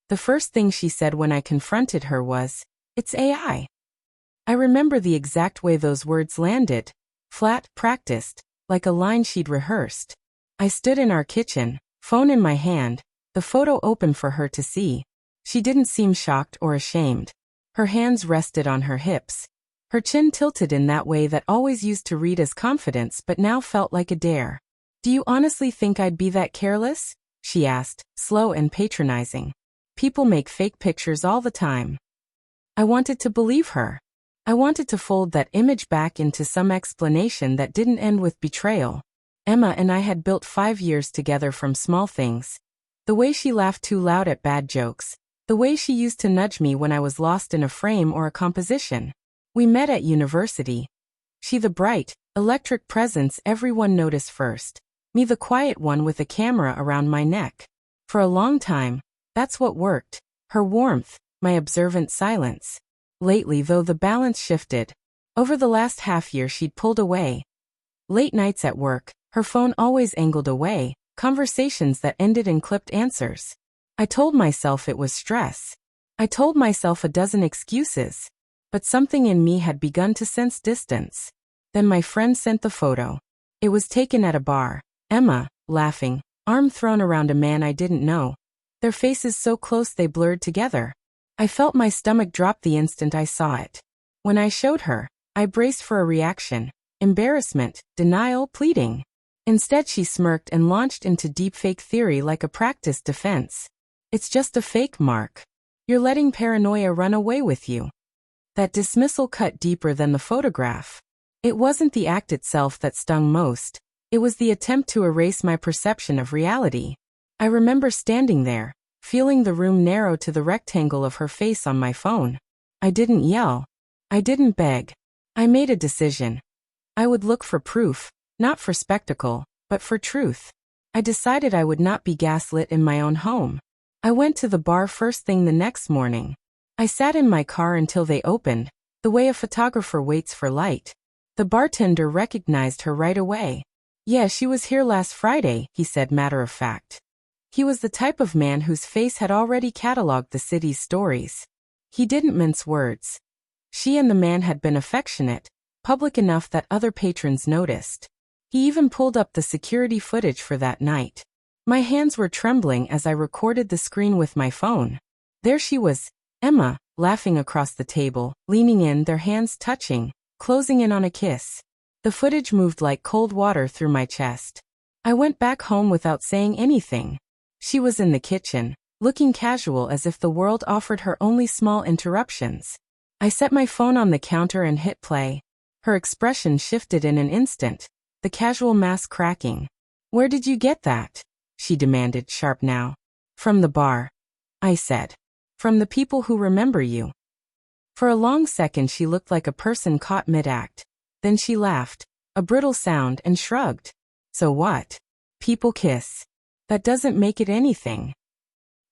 The first thing she said when I confronted her was, "It's AI." I remember the exact way those words landed. Flat, practiced, like a line she'd rehearsed. I stood in our kitchen, phone in my hand, the photo open for her to see. She didn't seem shocked or ashamed. Her hands rested on her hips. Her chin tilted in that way that always used to read as confidence but now felt like a dare. "Do you honestly think I'd be that careless?" she asked, slow and patronizing. "People make fake pictures all the time." I wanted to believe her. I wanted to fold that image back into some explanation that didn't end with betrayal. Emma and I had built 5 years together from small things. The way she laughed too loud at bad jokes. The way she used to nudge me when I was lost in a frame or a composition. We met at university. She the bright, electric presence everyone noticed first. Me the quiet one with a camera around my neck. For a long time, that's what worked. Her warmth, my observant silence. Lately though the balance shifted. Over the last half year she'd pulled away. Late nights at work, her phone always angled away, conversations that ended in clipped answers. I told myself it was stress. I told myself a dozen excuses. But something in me had begun to sense distance. Then my friend sent the photo. It was taken at a bar. Emma, laughing, arm thrown around a man I didn't know. Their faces so close they blurred together. I felt my stomach drop the instant I saw it. When I showed her, I braced for a reaction. Embarrassment, denial, pleading. Instead she smirked and launched into deepfake theory like a practiced defense. "It's just a fake, Mark. You're letting paranoia run away with you." That dismissal cut deeper than the photograph. It wasn't the act itself that stung most. It was the attempt to erase my perception of reality. I remember standing there, feeling the room narrow to the rectangle of her face on my phone. I didn't yell. I didn't beg. I made a decision. I would look for proof, not for spectacle, but for truth. I decided I would not be gaslit in my own home. I went to the bar first thing the next morning. I sat in my car until they opened, the way a photographer waits for light. The bartender recognized her right away. "Yeah, she was here last Friday," he said matter of fact. He was the type of man whose face had already catalogued the city's stories. He didn't mince words. She and the man had been affectionate, public enough that other patrons noticed. He even pulled up the security footage for that night. My hands were trembling as I recorded the screen with my phone. There she was, Emma, laughing across the table, leaning in, their hands touching, closing in on a kiss. The footage moved like cold water through my chest. I went back home without saying anything. She was in the kitchen, looking casual as if the world offered her only small interruptions. I set my phone on the counter and hit play. Her expression shifted in an instant, the casual mask cracking. "Where did you get that?" she demanded, sharp now. "From the bar," I said. "From the people who remember you." For a long second she looked like a person caught mid-act. Then she laughed, a brittle sound, and shrugged. "So what? People kiss. That doesn't make it anything."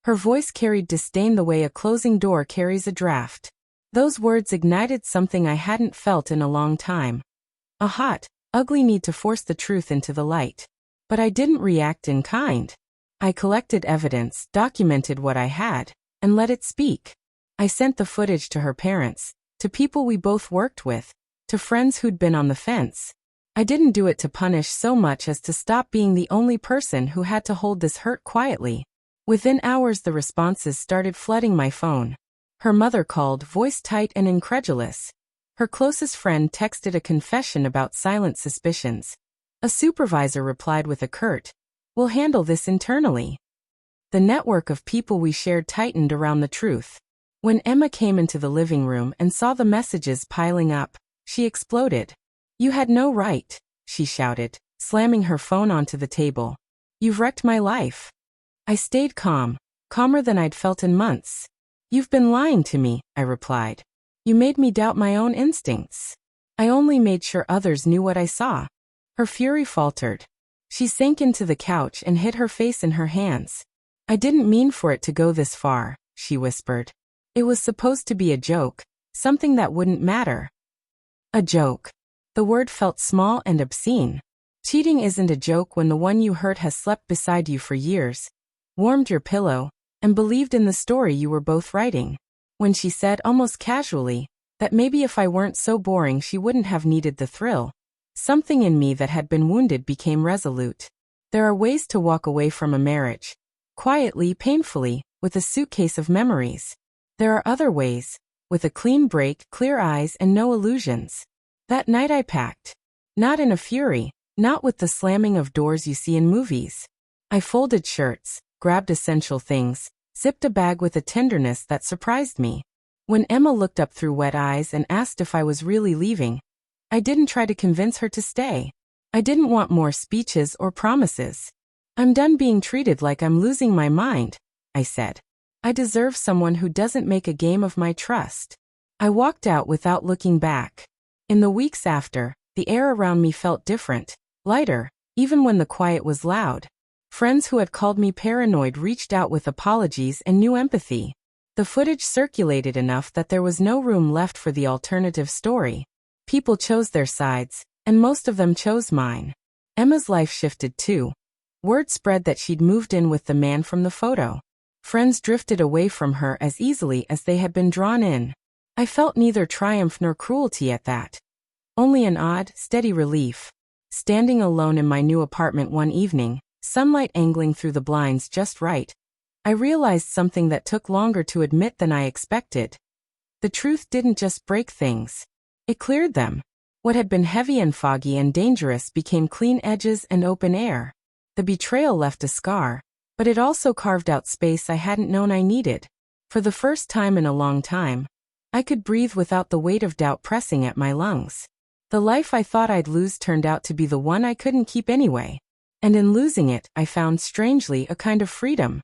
Her voice carried disdain the way a closing door carries a draft. Those words ignited something I hadn't felt in a long time. A hot, ugly need to force the truth into the light. But I didn't react in kind. I collected evidence, documented what I had, and let it speak. I sent the footage to her parents, to people we both worked with, to friends who'd been on the fence. I didn't do it to punish so much as to stop being the only person who had to hold this hurt quietly. Within hours the responses started flooding my phone. Her mother called, voice tight and incredulous. Her closest friend texted a confession about silent suspicions. A supervisor replied with a curt, "We'll handle this internally." The network of people we shared tightened around the truth. When Emma came into the living room and saw the messages piling up, she exploded. "You had no right," she shouted, slamming her phone onto the table. "You've wrecked my life." I stayed calm, calmer than I'd felt in months. "You've been lying to me," I replied. "You made me doubt my own instincts. I only made sure others knew what I saw." Her fury faltered. She sank into the couch and hid her face in her hands. "I didn't mean for it to go this far," she whispered. "It was supposed to be a joke, something that wouldn't matter." A joke. The word felt small and obscene. Cheating isn't a joke when the one you hurt has slept beside you for years, warmed your pillow, and believed in the story you were both writing. When she said, almost casually, that maybe if I weren't so boring she wouldn't have needed the thrill, something in me that had been wounded became resolute. There are ways to walk away from a marriage. Quietly, painfully, with a suitcase of memories. There are other ways, with a clean break, clear eyes, and no illusions. That night I packed. Not in a fury, not with the slamming of doors you see in movies. I folded shirts, grabbed essential things, zipped a bag with a tenderness that surprised me. When Emma looked up through wet eyes and asked if I was really leaving, I didn't try to convince her to stay. I didn't want more speeches or promises. I'm done being treated like I'm losing my mind, I said. I deserve someone who doesn't make a game of my trust. I walked out without looking back. In the weeks after, the air around me felt different, lighter, even when the quiet was loud. Friends who had called me paranoid reached out with apologies and new empathy. The footage circulated enough that there was no room left for the alternative story. People chose their sides, and most of them chose mine. Emma's life shifted too. Word spread that she'd moved in with the man from the photo. Friends drifted away from her as easily as they had been drawn in. I felt neither triumph nor cruelty at that. Only an odd, steady relief. Standing alone in my new apartment one evening, sunlight angling through the blinds just right, I realized something that took longer to admit than I expected. The truth didn't just break things. It cleared them. What had been heavy and foggy and dangerous became clean edges and open air. The betrayal left a scar, but it also carved out space I hadn't known I needed. For the first time in a long time, I could breathe without the weight of doubt pressing at my lungs. The life I thought I'd lose turned out to be the one I couldn't keep anyway. And in losing it, I found, strangely, a kind of freedom.